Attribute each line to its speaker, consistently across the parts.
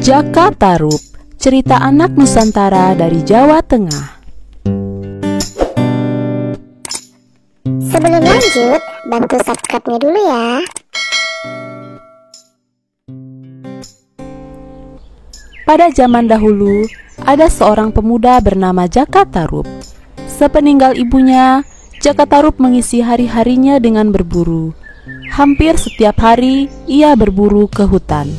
Speaker 1: Jaka Tarub, cerita anak Nusantara dari Jawa Tengah.
Speaker 2: Sebelum lanjut, bantu subscribe-nya dulu ya.
Speaker 1: Pada zaman dahulu, ada seorang pemuda bernama Jaka Tarub. Sepeninggal ibunya, Jaka Tarub mengisi hari-harinya dengan berburu. Hampir setiap hari, ia berburu ke hutan.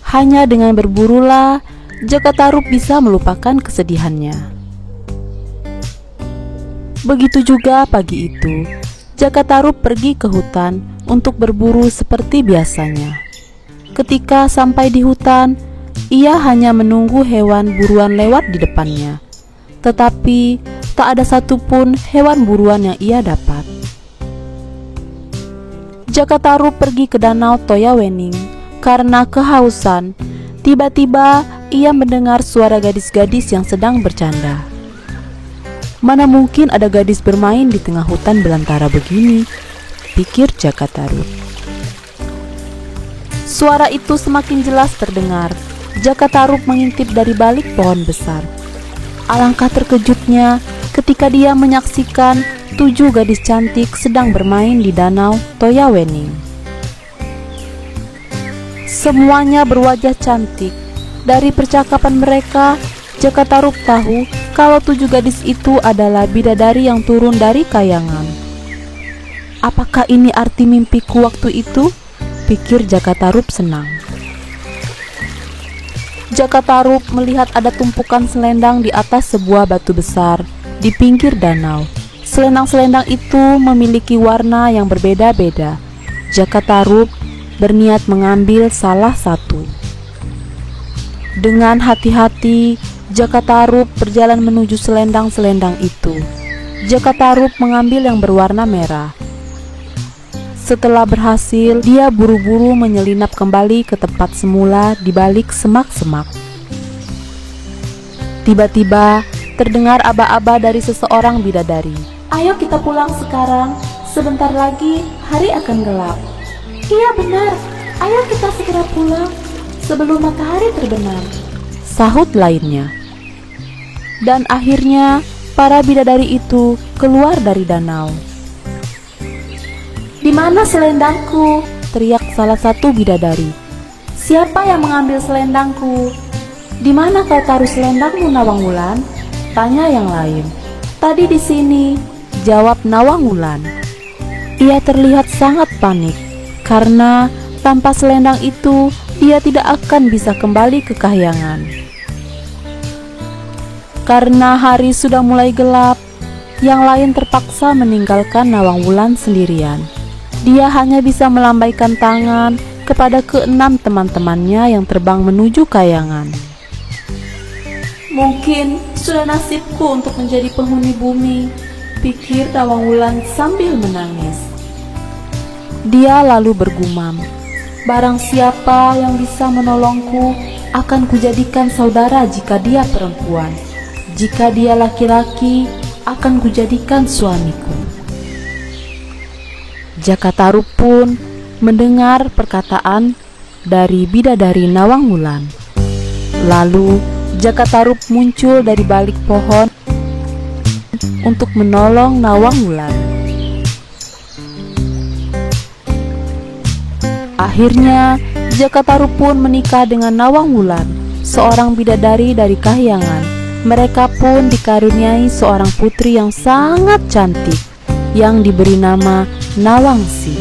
Speaker 1: Hanya dengan berburulah, Jaka Tarub bisa melupakan kesedihannya. Begitu juga pagi itu, Jaka Tarub pergi ke hutan untuk berburu seperti biasanya. Ketika sampai di hutan, ia hanya menunggu hewan buruan lewat di depannya. Tetapi tak ada satupun hewan buruan yang ia dapat. Jaka Tarub pergi ke danau Toyawening. Karena kehausan, tiba-tiba ia mendengar suara gadis-gadis yang sedang bercanda. Mana mungkin ada gadis bermain di tengah hutan belantara begini, pikir Jaka Tarub. Suara itu semakin jelas terdengar. Jaka Tarub mengintip dari balik pohon besar. Alangkah terkejutnya ketika dia menyaksikan 7 gadis cantik sedang bermain di danau Toyawening. Semuanya berwajah cantik. Dari percakapan mereka, Jaka Tarub tahu kalau 7 gadis itu adalah bidadari yang turun dari kayangan. Apakah ini arti mimpiku waktu itu? Pikir Jaka Tarub senang. Jaka Tarub melihat ada tumpukan selendang di atas sebuah batu besar di pinggir danau. Selendang-selendang itu memiliki warna yang berbeda-beda. Jaka Tarub berniat mengambil salah satu. Dengan hati-hati, Jaka Tarub berjalan menuju selendang-selendang itu. Jaka Tarub mengambil yang berwarna merah. Setelah berhasil, dia buru-buru menyelinap kembali ke tempat semula di balik semak-semak. Tiba-tiba, terdengar aba-aba dari seseorang bidadari. "Ayo kita pulang sekarang, sebentar lagi hari akan gelap." "Iya benar, ayo kita segera pulang sebelum matahari terbenam," sahut lainnya. Dan akhirnya para bidadari itu keluar dari danau. "Di mana selendangku?" teriak salah satu bidadari. "Siapa yang mengambil selendangku?" "Di mana kau taruh selendangmu, Nawangwulan?" tanya yang lain. "Tadi di sini," jawab Nawangwulan. Ia terlihat sangat panik. Karena tanpa selendang itu, dia tidak akan bisa kembali ke kahyangan. Karena hari sudah mulai gelap, yang lain terpaksa meninggalkan Nawangwulan sendirian. Dia hanya bisa melambaikan tangan kepada ke-6 teman-temannya yang terbang menuju kahyangan. "Mungkin sudah nasibku untuk menjadi penghuni bumi," pikir Nawangwulan sambil menangis. Dia lalu bergumam, "Barang siapa yang bisa menolongku akan kujadikan saudara jika dia perempuan. Jika dia laki-laki akan kujadikan suamiku." Jaka Tarub pun mendengar perkataan dari bidadari Nawangwulan. Lalu Jaka Tarub muncul dari balik pohon untuk menolong Nawangwulan. Akhirnya, Jaka Tarub pun menikah dengan Nawangwulan, seorang bidadari dari kahyangan. Mereka pun dikaruniai seorang putri yang sangat cantik, yang diberi nama Nawangsi.